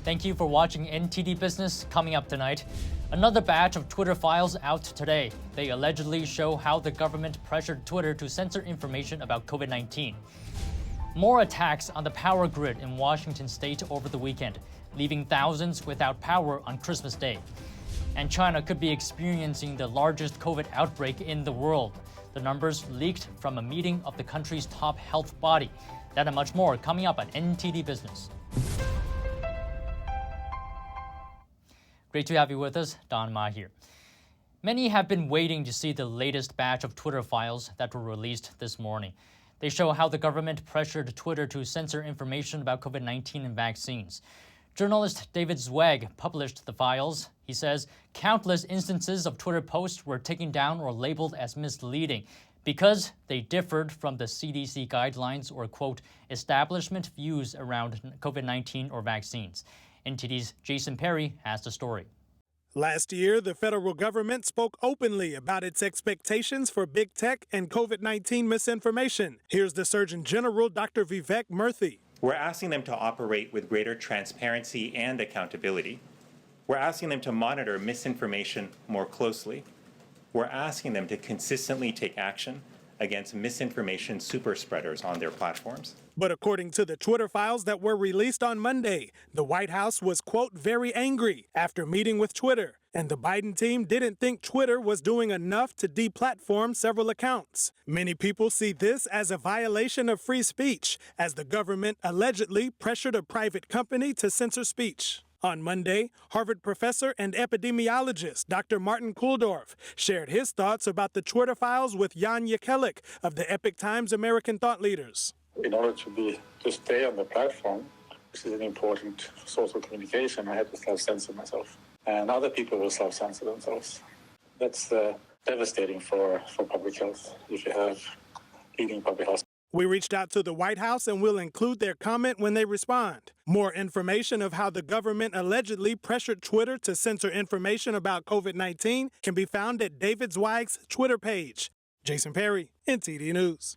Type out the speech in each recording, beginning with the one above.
Thank you for watching NTD Business. Coming up tonight, another batch of Twitter files out today. They allegedly show how the government pressured Twitter to censor information about COVID-19. More attacks on the power grid in Washington state over the weekend, leaving thousands without power on Christmas Day. And China could be experiencing the largest COVID outbreak in the world. The numbers leaked from a meeting of the country's top health body. That and much more coming up at NTD Business. Great to have you with us. Don Ma here. Many have been waiting to see the latest batch of Twitter files that were released this morning. They show how the government pressured Twitter to censor information about COVID-19 and vaccines. Journalist David Zweig published the files. He says countless instances of Twitter posts were taken down or labeled as misleading because they differed from the CDC guidelines or, quote, establishment views around COVID-19 or vaccines. NTD's Jason Perry has the story. Last year, the federal government spoke openly about its expectations for big tech and COVID-19 misinformation. Here's the Surgeon General, Dr. Vivek Murthy. We're asking them to operate with greater transparency and accountability. We're asking them to monitor misinformation more closely. We're asking them to consistently take action against misinformation super spreaders on their platforms. But according to the Twitter files that were released on Monday, the White House was, quote, very angry after meeting with Twitter. And the Biden team didn't think Twitter was doing enough to deplatform several accounts. Many people see this as a violation of free speech, as the government allegedly pressured a private company to censor speech. On Monday, Harvard professor and epidemiologist Dr. Martin Kulldorff shared his thoughts about the Twitter files with Jan Jekielek of the Epoch Times American Thought Leaders. In order to stay on the platform, which is an important source of communication, I had to self-censor myself. And other people will self-censor themselves. That's devastating for public health if you have leading public health. We reached out to the White House and we'll include their comment when they respond. More information of how the government allegedly pressured Twitter to censor information about COVID-19 can be found at David Zweig's Twitter page. Jason Perry, NTD News.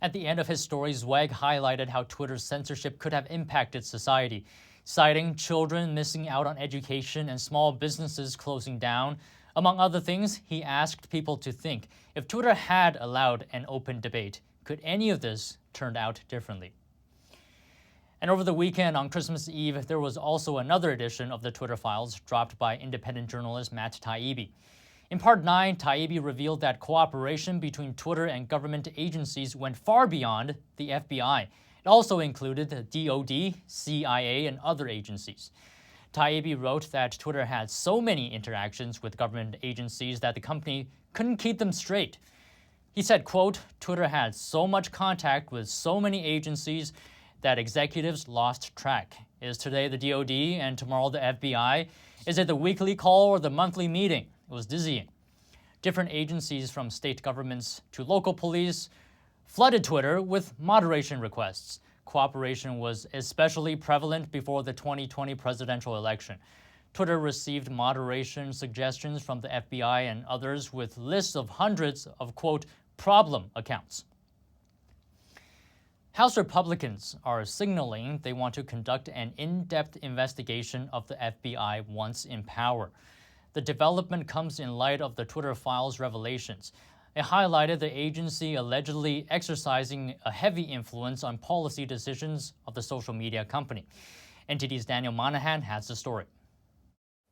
At the end of his story, Zweig highlighted how Twitter's censorship could have impacted society, citing children missing out on education and small businesses closing down. Among other things, he asked people to think, if Twitter had allowed an open debate, could any of this turn out differently? And over the weekend on Christmas Eve, there was also another edition of the Twitter files dropped by independent journalist Matt Taibbi. In Part 9, Taibbi revealed that cooperation between Twitter and government agencies went far beyond the FBI. It also included the DoD, CIA, and other agencies. Taibbi wrote that Twitter had so many interactions with government agencies that the company couldn't keep them straight. He said, quote, Twitter had so much contact with so many agencies that executives lost track. Is today the DoD and tomorrow the FBI? Is it the weekly call or the monthly meeting? It was dizzying. Different agencies from state governments to local police flooded Twitter with moderation requests. Cooperation was especially prevalent before the 2020 presidential election. Twitter received moderation suggestions from the FBI and others with lists of hundreds of, quote, problem accounts. House Republicans are signaling they want to conduct an in-depth investigation of the FBI once in power. The development comes in light of the Twitter files revelations. It highlighted the agency allegedly exercising a heavy influence on policy decisions of the social media company. NTD's Daniel Monahan has the story.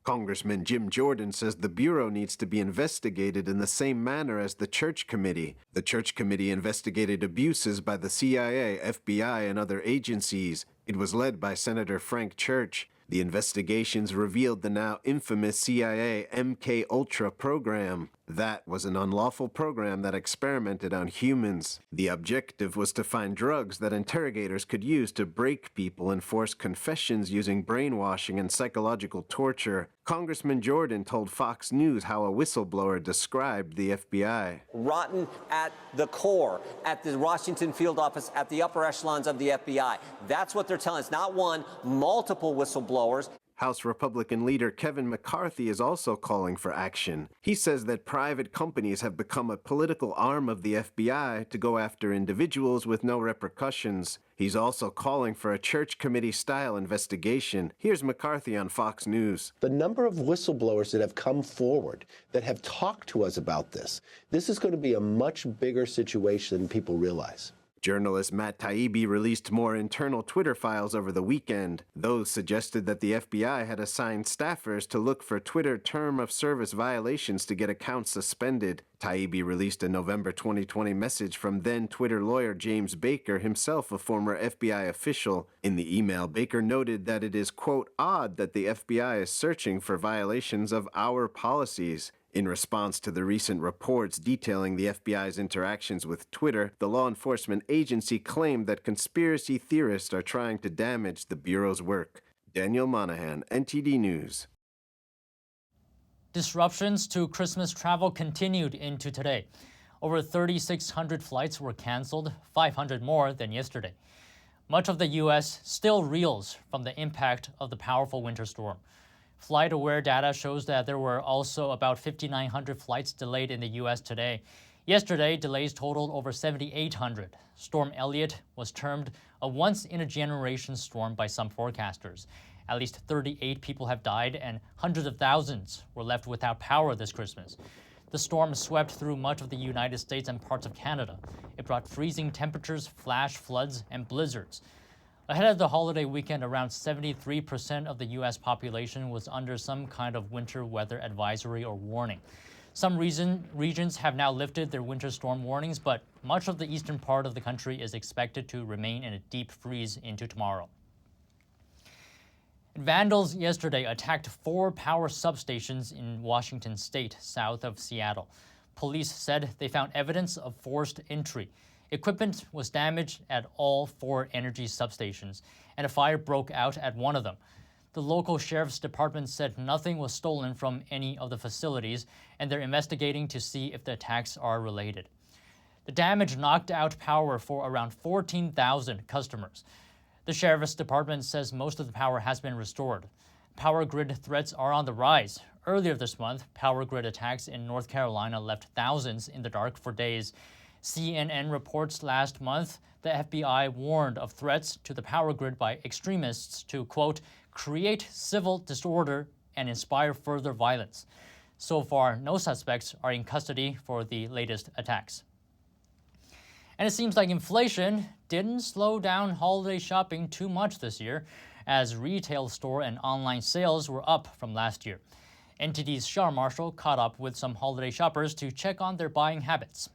Congressman Jim Jordan says the Bureau needs to be investigated in the same manner as the Church Committee. The Church Committee investigated abuses by the CIA, FBI, and other agencies. It was led by Senator Frank Church. The investigations revealed the now infamous CIA MK-Ultra program. That was an unlawful program that experimented on humans. The objective was to find drugs that interrogators could use to break people and force confessions using brainwashing and psychological torture. Congressman Jordan told Fox News how a whistleblower described the FBI. Rotten at the core, at the Washington field office, at the upper echelons of the FBI. That's what they're telling us. Not one, multiple whistleblowers. House Republican leader Kevin McCarthy is also calling for action. He says that private companies have become a political arm of the FBI to go after individuals with no repercussions. He's also calling for a church committee-style investigation. Here's McCarthy on Fox News. The number of whistleblowers that have come forward, that have talked to us about this is going to be a much bigger situation than people realize. Journalist Matt Taibbi released more internal Twitter files over the weekend. Those suggested that the FBI had assigned staffers to look for Twitter term of service violations to get accounts suspended. Taibbi released a November 2020 message from then Twitter lawyer James Baker, himself a former FBI official. In the email, Baker noted that it is, quote, odd that the FBI is searching for violations of our policies. In response to the recent reports detailing the FBI's interactions with Twitter, the law enforcement agency claimed that conspiracy theorists are trying to damage the Bureau's work. Daniel Monahan, NTD News. Disruptions to Christmas travel continued into today. Over 3,600 flights were canceled, 500 more than yesterday. Much of the U.S. still reels from the impact of the powerful winter storm. FlightAware data shows that there were also about 5,900 flights delayed in the U.S. today. Yesterday, delays totaled over 7,800. Storm Elliott was termed a once-in-a-generation storm by some forecasters. At least 38 people have died and hundreds of thousands were left without power this Christmas. The storm swept through much of the United States and parts of Canada. It brought freezing temperatures, flash floods, and blizzards. Ahead of the holiday weekend, around 73% of the U.S. population was under some kind of winter weather advisory or warning. Some regions have now lifted their winter storm warnings, but much of the eastern part of the country is expected to remain in a deep freeze into tomorrow. Vandals yesterday attacked 4 power substations in Washington state, south of Seattle. Police said they found evidence of forced entry. Equipment was damaged at all 4 energy substations, and a fire broke out at one of them. The local sheriff's department said nothing was stolen from any of the facilities, and they're investigating to see if the attacks are related. The damage knocked out power for around 14,000 customers. The sheriff's department says most of the power has been restored. Power grid threats are on the rise. Earlier this month, power grid attacks in North Carolina left thousands in the dark for days. CNN reports last month the FBI warned of threats to the power grid by extremists to, quote, create civil disorder and inspire further violence. So far, no suspects are in custody for the latest attacks. And it seems like inflation didn't slow down holiday shopping too much this year, as retail store and online sales were up from last year. NTD's Shar Marshall caught up with some holiday shoppers to check on their buying habits.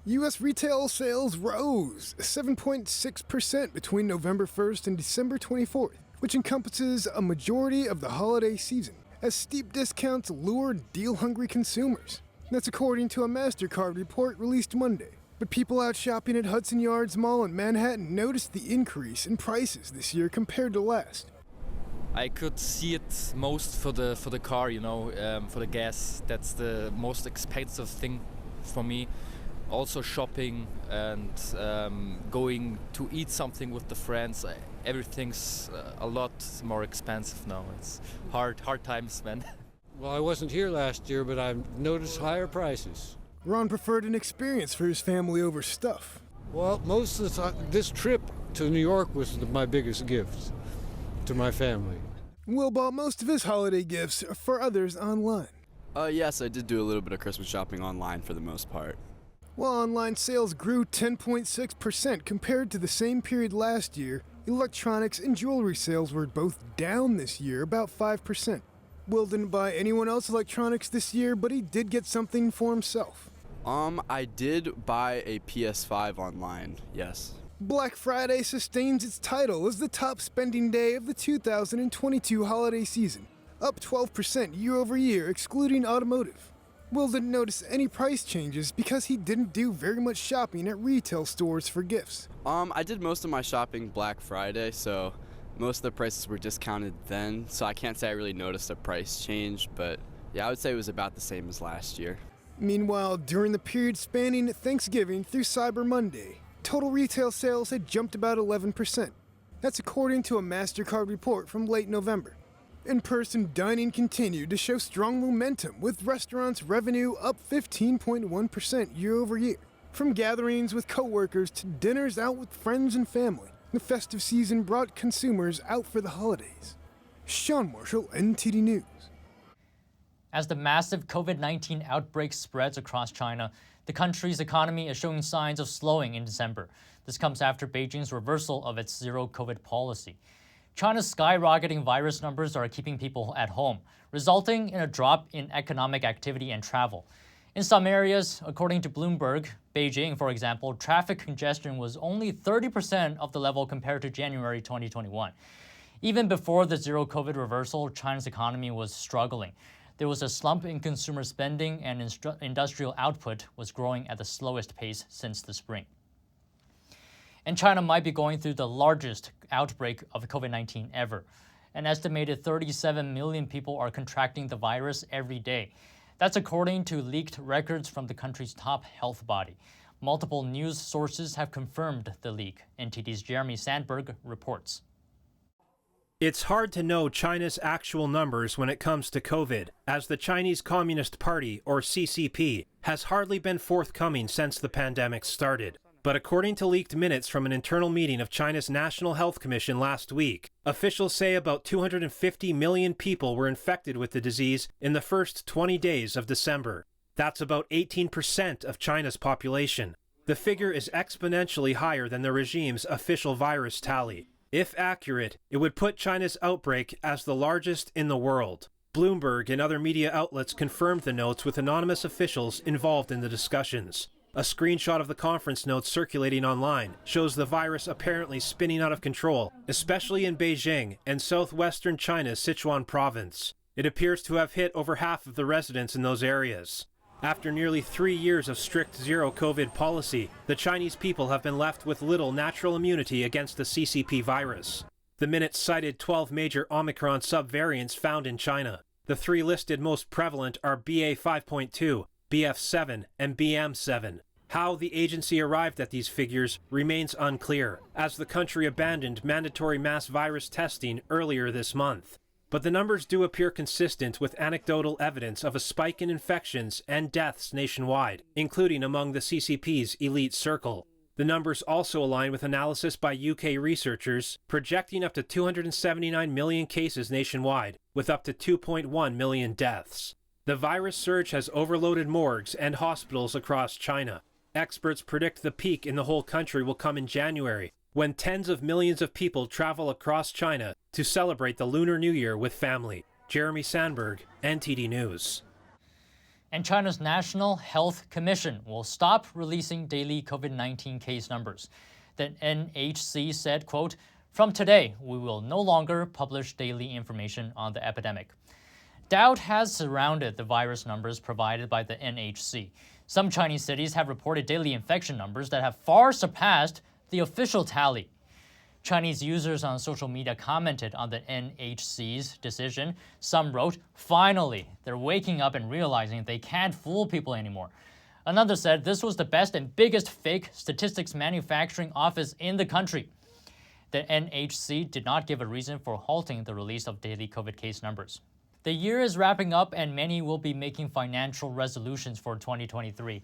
U.S. retail sales rose 7.6% between November 1st and December 24th, which encompasses a majority of the holiday season, as steep discounts lured deal-hungry consumers. That's according to a MasterCard report released Monday. But people out shopping at Hudson Yards Mall in Manhattan noticed the increase in prices this year compared to last. I could see it most for the car, for the gas. That's the most expensive thing for me. Also shopping and going to eat something with the friends. Everything's a lot more expensive now. It's hard times, man. Well, I wasn't here last year, but I've noticed higher prices. Ron preferred an experience for his family over stuff. Well, most of the time, this trip to New York was my biggest gift to my family. Will bought most of his holiday gifts for others online. Yes, I did do a little bit of Christmas shopping online for the most part. While online sales grew 10.6% compared to the same period last year, electronics and jewelry sales were both down this year, about 5%. Will didn't buy anyone else electronics this year, but he did get something for himself. I did buy a PS5 online, yes. Black Friday sustains its title as the top spending day of the 2022 holiday season, up 12% year over year, excluding automotive. Will didn't notice any price changes because he didn't do very much shopping at retail stores for gifts. I did most of my shopping Black Friday, so most of the prices were discounted then, so I can't say I really noticed a price change, but yeah, I would say it was about the same as last year. Meanwhile, during the period spanning Thanksgiving through Cyber Monday, total retail sales had jumped about 11%. That's according to a MasterCard report from late November. In-person dining continued to show strong momentum, with restaurants' revenue up 15.1% year over year. From gatherings with coworkers to dinners out with friends and family, the festive season brought consumers out for the holidays. Sean Marshall, NTD News. As the massive COVID-19 outbreak spreads across China, the country's economy is showing signs of slowing in December. This comes after Beijing's reversal of its zero-COVID policy. China's skyrocketing virus numbers are keeping people at home, resulting in a drop in economic activity and travel. In some areas, according to Bloomberg, Beijing, for example, traffic congestion was only 30% of the level compared to January 2021. Even before the zero-COVID reversal, China's economy was struggling. There was a slump in consumer spending, and industrial output was growing at the slowest pace since the spring. And China might be going through the largest outbreak of COVID-19 ever. An estimated 37 million people are contracting the virus every day. That's according to leaked records from the country's top health body. Multiple news sources have confirmed the leak. NTD's Jeremy Sandberg reports. It's hard to know China's actual numbers when it comes to COVID, as the Chinese Communist Party, or CCP, has hardly been forthcoming since the pandemic started. But according to leaked minutes from an internal meeting of China's National Health Commission last week, officials say about 250 million people were infected with the disease in the first 20 days of December. That's about 18% of China's population. The figure is exponentially higher than the regime's official virus tally. If accurate, it would put China's outbreak as the largest in the world. Bloomberg and other media outlets confirmed the notes with anonymous officials involved in the discussions. A screenshot of the conference notes circulating online shows the virus apparently spinning out of control, especially in Beijing and southwestern China's Sichuan province. It appears to have hit over half of the residents in those areas. After nearly 3 years of strict zero-COVID policy, the Chinese people have been left with little natural immunity against the CCP virus. The minutes cited 12 major Omicron subvariants found in China. The 3 listed most prevalent are BA5.2, BF7, and BM7. How the agency arrived at these figures remains unclear, as the country abandoned mandatory mass virus testing earlier this month. But the numbers do appear consistent with anecdotal evidence of a spike in infections and deaths nationwide, including among the CCP's elite circle. The numbers also align with analysis by UK researchers projecting up to 279 million cases nationwide, with up to 2.1 million deaths. The virus surge has overloaded morgues and hospitals across China. Experts predict the peak in the whole country will come in January, when tens of millions of people travel across China to celebrate the Lunar New Year with family. Jeremy Sandberg, NTD News. And China's National Health Commission will stop releasing daily COVID-19 case numbers. The NHC said, quote, "From today, we will no longer publish daily information on the epidemic." Doubt has surrounded the virus numbers provided by the NHC. Some Chinese cities have reported daily infection numbers that have far surpassed the official tally. Chinese users on social media commented on the NHC's decision. Some wrote, "Finally, they're waking up and realizing they can't fool people anymore." Another said this was the best and biggest fake statistics manufacturing office in the country. The NHC did not give a reason for halting the release of daily COVID case numbers. The year is wrapping up and many will be making financial resolutions for 2023.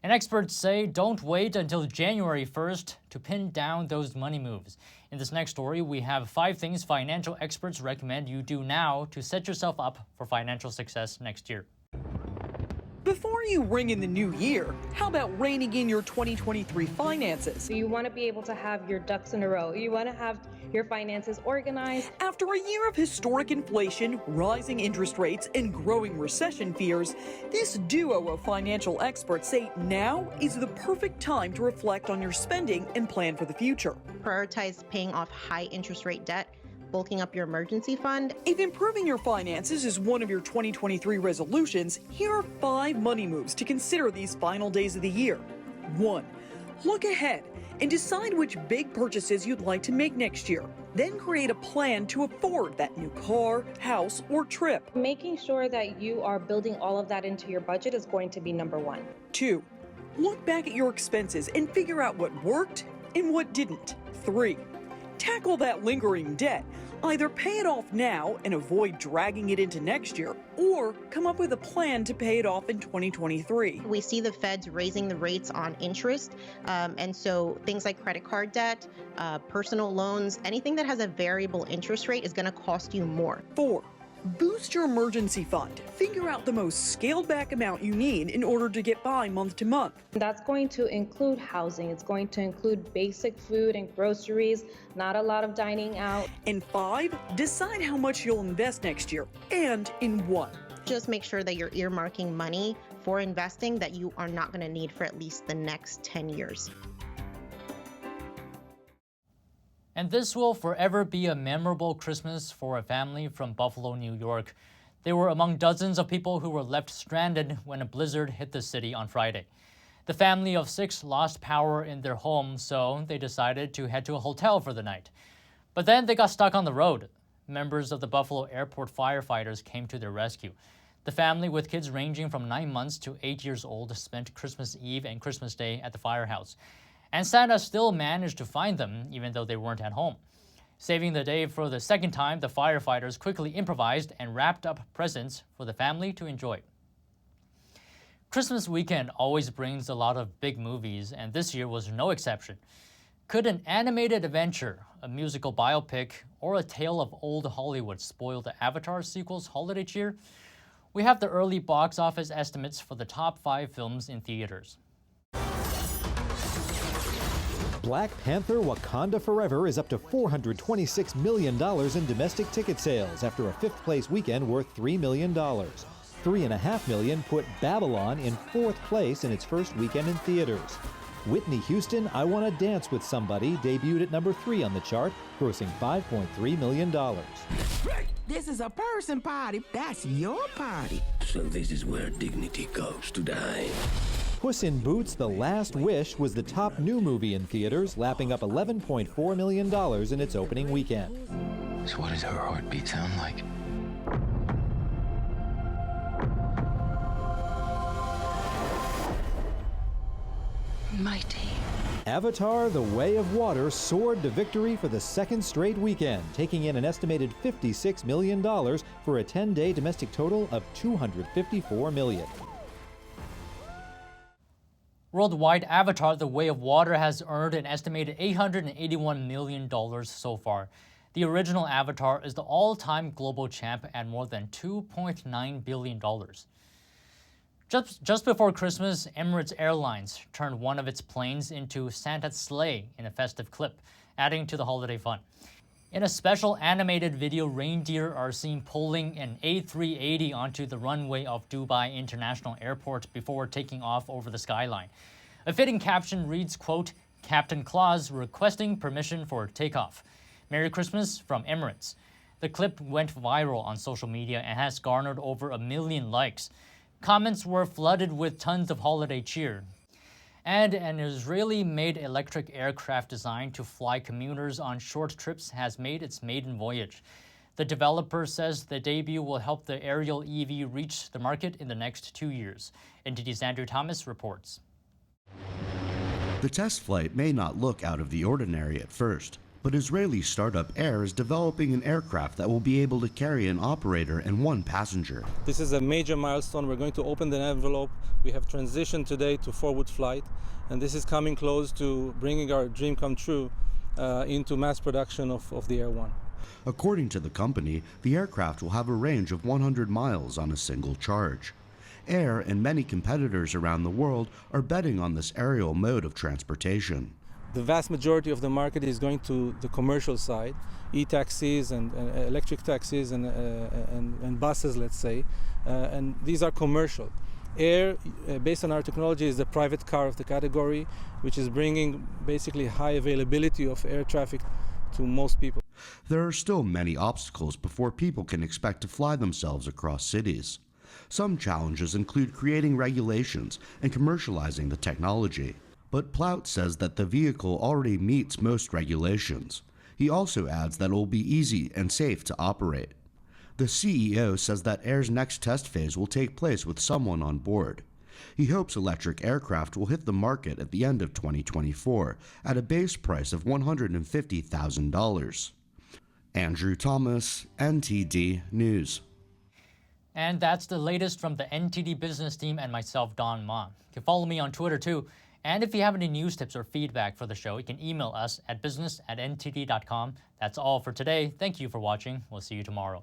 And experts say don't wait until January 1st to pin down those money moves. In this next story, we have 5 things financial experts recommend you do now to set yourself up for financial success next year. Before you ring in the new year, how about reining in your 2023 finances? You want to be able to have your ducks in a row. You want to have your finances organized. After a year of historic inflation, rising interest rates, and growing recession fears, this duo of financial experts say now is the perfect time to reflect on your spending and plan for the future. Prioritize paying off high interest rate debt, bulking up your emergency fund. If improving your finances is one of your 2023 resolutions, here are 5 money moves to consider these final days of the year. 1. Look ahead and decide which big purchases you'd like to make next year. Then create a plan to afford that new car, house, or trip. Making sure that you are building all of that into your budget is going to be number 1. 2. Look back at your expenses and figure out what worked and what didn't. 3. Tackle that lingering debt. Either pay it off now and avoid dragging it into next year, or come up with a plan to pay it off in 2023. We see the feds raising the rates on interest, and so things like credit card debt, personal loans, anything that has a variable interest rate is going to cost you more. 4. Boost your emergency fund. Figure out the most scaled back amount you need in order to get by month to month. That's going to include housing. It's going to include basic food and groceries, not a lot of dining out. And 5, decide how much you'll invest next year and in what. Just make sure that you're earmarking money for investing that you are not going to need for at least the next 10 years. And this will forever be a memorable Christmas for a family from Buffalo, New York. They were among dozens of people who were left stranded when a blizzard hit the city on Friday. The family of 6 lost power in their home, so they decided to head to a hotel for the night. But then they got stuck on the road. Members of the Buffalo Airport firefighters came to their rescue. The family, with kids ranging from 9 months to 8 years old, spent Christmas Eve and Christmas Day at the Firehouse. And Santa still managed to find them, even though they weren't at home. Saving the day for the second time, the firefighters quickly improvised and wrapped up presents for the family to enjoy. Christmas weekend always brings a lot of big movies, and this year was no exception. Could an animated adventure, a musical biopic, or a tale of old Hollywood spoil the Avatar sequel's holiday cheer? We have the early box office estimates for the top 5 films in theaters. Black Panther: Wakanda Forever is up to $426 million in domestic ticket sales after a 5th-place weekend worth $3 million. $3.5 million put Babylon in 4th place in its first weekend in theaters. Whitney Houston, I Wanna Dance with Somebody debuted at number 3 on the chart, grossing $5.3 million. This is a person party. That's your party. So this is where dignity goes to die. Puss in Boots: The Last Wish was the top new movie in theaters, lapping up $11.4 million in its opening weekend. So what does her heartbeat sound like? Mighty. Avatar: The Way of Water soared to victory for the 2nd straight weekend, taking in an estimated $56 million for a 10-day domestic total of $254 million. Worldwide, Avatar: The Way of Water has earned an estimated $881 million so far. The original Avatar is the all-time global champ at more than $2.9 billion. Just before Christmas, Emirates Airlines turned one of its planes into Santa's sleigh in a festive clip, adding to the holiday fun. In a special animated video, reindeer are seen pulling an A380 onto the runway of Dubai International Airport before taking off over the skyline. A fitting caption reads, quote, "Captain Claus requesting permission for takeoff. Merry Christmas from Emirates." The clip went viral on social media and has garnered over 1 million likes. Comments were flooded with tons of holiday cheer. And an Israeli-made electric aircraft designed to fly commuters on short trips has made its maiden voyage. The developer says the debut will help the aerial EV reach the market in the next 2 years. NTD's Andrew Thomas reports. The test flight may not look out of the ordinary at first, but Israeli startup Air is developing an aircraft that will be able to carry an operator and 1 passenger. This is a major milestone. We're going to open the envelope. We have transitioned today to forward flight, and this is coming close to bringing our dream come true into mass production of the Air 1. According to the company, the aircraft will have a range of 100 miles on a single charge. Air and many competitors around the world are betting on this aerial mode of transportation. The vast majority of the market is going to the commercial side, e-taxis and electric taxis and buses, let's say, and these are commercial. Air, based on our technology, is the private car of the category, which is bringing basically high availability of air traffic to most people. There are still many obstacles before people can expect to fly themselves across cities. Some challenges include creating regulations and commercializing the technology. But Plout says that the vehicle already meets most regulations. He also adds that it will be easy and safe to operate. The CEO says that Air's next test phase will take place with someone on board. He hopes electric aircraft will hit the market at the end of 2024 at a base price of $150,000. Andrew Thomas, NTD News. And that's the latest from the NTD Business team and myself, Don Ma. You can follow me on Twitter too. And if you have any news tips or feedback for the show, you can email us at business@ntd.com. That's all for today. Thank you for watching. We'll see you tomorrow.